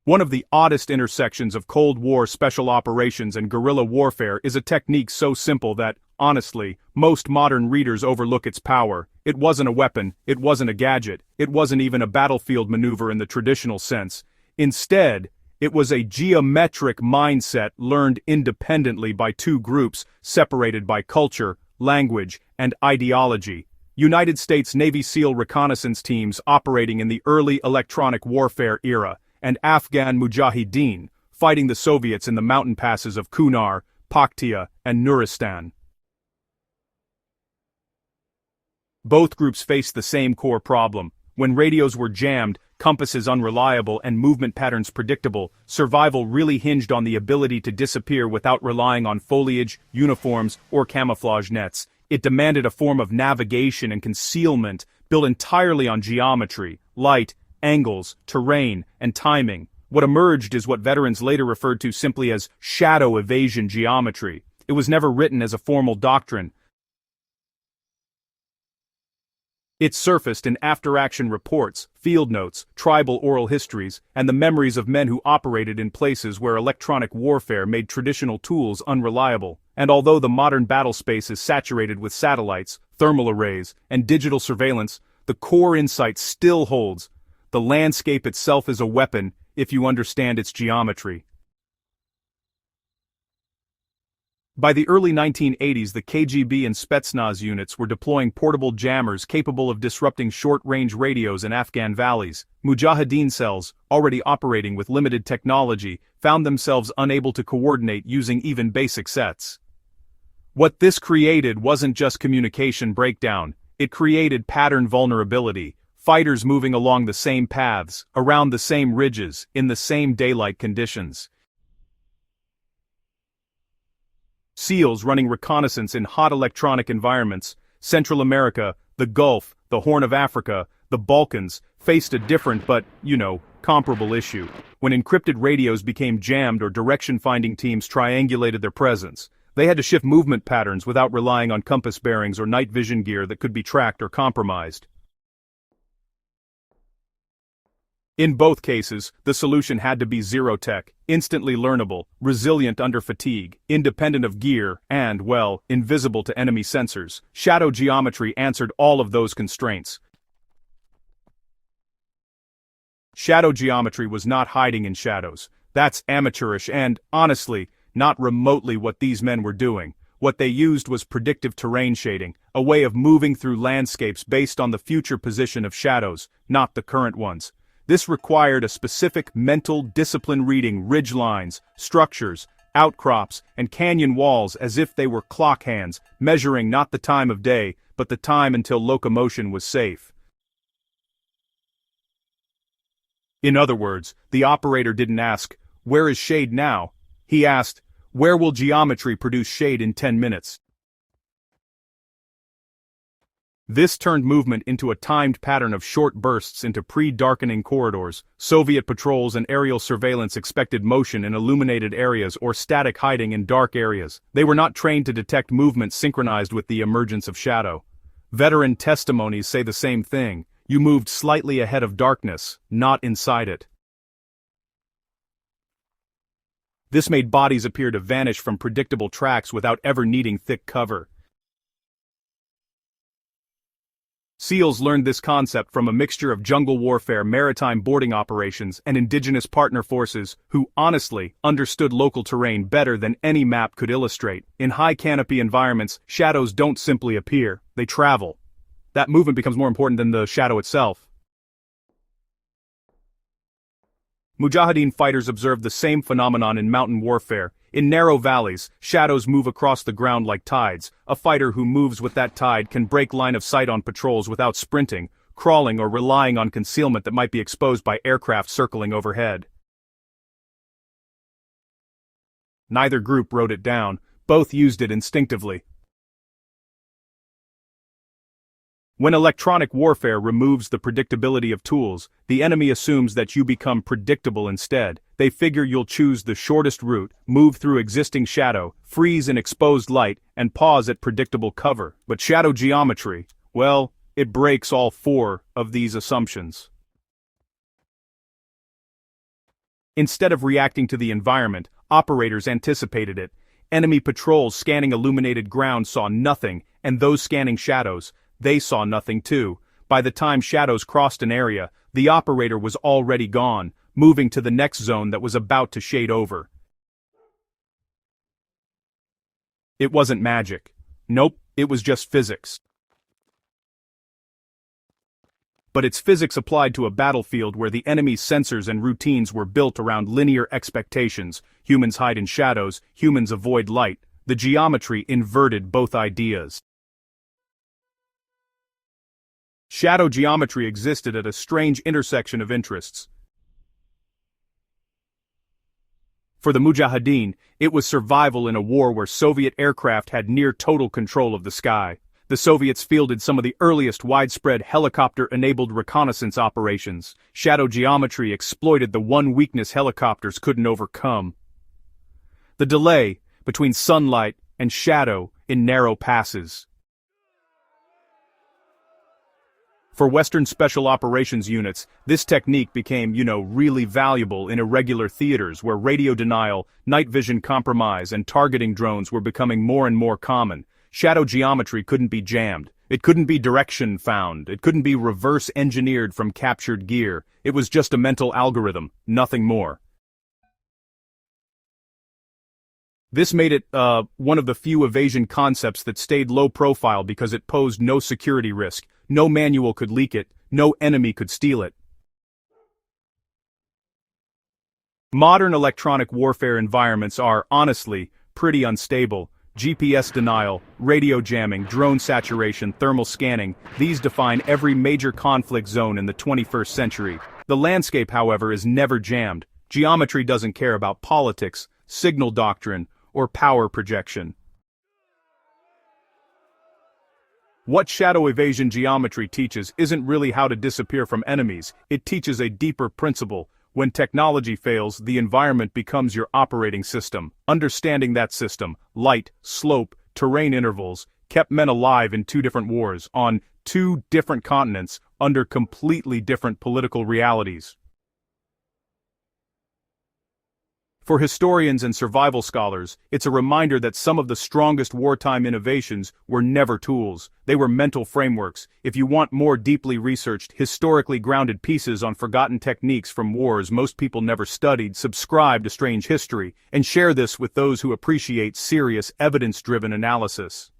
One of the oddest intersections of Cold War special operations and guerrilla warfare is a technique so simple that, honestly, most modern readers overlook its power. It wasn't a weapon, it wasn't a gadget, it wasn't even a battlefield maneuver in the traditional sense. Instead, it was a geometric mindset learned independently by two groups separated by culture, language, and ideology. United States Navy SEAL reconnaissance teams operating in the early electronic warfare era, and Afghan Mujahideen, fighting the Soviets in the mountain passes of Kunar, Paktia, and Nuristan. Both groups faced the same core problem. When radios were jammed, compasses unreliable, and movement patterns predictable, survival really hinged on the ability to disappear without relying on foliage, uniforms, or camouflage nets. It demanded a form of navigation and concealment built entirely on geometry, light, angles, terrain, and timing. What emerged is what veterans later referred to simply as Shadow Evasion Geometry. It was never written as a formal doctrine. It surfaced in after-action reports, field notes, tribal oral histories, and the memories of men who operated in places where electronic warfare made traditional tools unreliable. And although the modern battle space is saturated with satellites, thermal arrays, and digital surveillance, the core insight still holds. The landscape itself is a weapon, if you understand its geometry. By the early 1980s, the KGB and Spetsnaz units were deploying portable jammers capable of disrupting short-range radios in Afghan valleys. Mujahideen cells, already operating with limited technology, found themselves unable to coordinate using even basic sets. What this created wasn't just communication breakdown, it created pattern vulnerability. Fighters moving along the same paths, around the same ridges, in the same daylight conditions. SEALs running reconnaissance in hot electronic environments, Central America, the Gulf, the Horn of Africa, the Balkans, faced a different but, comparable issue. When encrypted radios became jammed or direction-finding teams triangulated their presence, they had to shift movement patterns without relying on compass bearings or night vision gear that could be tracked or compromised. In both cases, the solution had to be zero-tech, instantly learnable, resilient under fatigue, independent of gear, and, invisible to enemy sensors. Shadow geometry answered all of those constraints. Shadow geometry was not hiding in shadows. That's amateurish and, honestly, not remotely what these men were doing. What they used was predictive terrain shading, a way of moving through landscapes based on the future position of shadows, not the current ones. This required a specific mental discipline reading ridge lines, structures, outcrops, and canyon walls as if they were clock hands, measuring not the time of day, but the time until locomotion was safe. In other words, the operator didn't ask, "Where is shade now?" He asked, "Where will geometry produce shade in 10 minutes?" This turned movement into a timed pattern of short bursts into pre-darkening corridors. Soviet patrols and aerial surveillance expected motion in illuminated areas or static hiding in dark areas. They were not trained to detect movement synchronized with the emergence of shadow. Veteran testimonies say the same thing. You moved slightly ahead of darkness, not inside it. This made bodies appear to vanish from predictable tracks without ever needing thick cover. SEALs learned this concept from a mixture of jungle warfare, maritime boarding operations, and indigenous partner forces who, honestly, understood local terrain better than any map could illustrate. In high canopy environments, shadows don't simply appear, they travel. That movement becomes more important than the shadow itself. Mujahideen fighters observed the same phenomenon in mountain warfare. In narrow valleys, shadows move across the ground like tides. A fighter who moves with that tide can break line of sight on patrols without sprinting, crawling, or relying on concealment that might be exposed by aircraft circling overhead. Neither group wrote it down, both used it instinctively. When electronic warfare removes the predictability of tools, the enemy assumes that you become predictable instead. They figure you'll choose the shortest route, move through existing shadow, freeze in exposed light, and pause at predictable cover. But shadow geometry, well, it breaks all four of these assumptions. Instead of reacting to the environment, operators anticipated it. Enemy patrols scanning illuminated ground saw nothing, and those scanning shadows, they saw nothing too. By the time shadows crossed an area, the operator was already gone, moving to the next zone that was about to shade over. It wasn't magic. Nope, it was just physics. But it's physics applied to a battlefield where the enemy's sensors and routines were built around linear expectations. Humans hide in shadows, humans avoid light. The geometry inverted both ideas. Shadow geometry existed at a strange intersection of interests. For the Mujahideen, it was survival in a war where Soviet aircraft had near total control of the sky. The Soviets fielded some of the earliest widespread helicopter-enabled reconnaissance operations. Shadow geometry exploited the one weakness helicopters couldn't overcome: the delay between sunlight and shadow in narrow passes. For Western Special Operations units, this technique became, really valuable in irregular theaters where radio denial, night vision compromise, and targeting drones were becoming more and more common. Shadow geometry couldn't be jammed. It couldn't be direction found. It couldn't be reverse engineered from captured gear. It was just a mental algorithm, nothing more. This made it, one of the few evasion concepts that stayed low profile because it posed no security risk. No manual could leak it, no enemy could steal it. Modern electronic warfare environments are, honestly, pretty unstable. GPS denial, radio jamming, drone saturation, thermal scanning, these define every major conflict zone in the 21st century. The landscape, however, is never jammed. Geometry doesn't care about politics, signal doctrine, or power projection. What shadow evasion geometry teaches isn't really how to disappear from enemies, it teaches a deeper principle. When technology fails, the environment becomes your operating system. Understanding that system, light, slope, terrain intervals, kept men alive in two different wars, on two different continents, under completely different political realities. For historians and survival scholars, it's a reminder that some of the strongest wartime innovations were never tools, they were mental frameworks. If you want more deeply researched, historically grounded pieces on forgotten techniques from wars most people never studied, subscribe to Strange History, and share this with those who appreciate serious, evidence-driven analysis.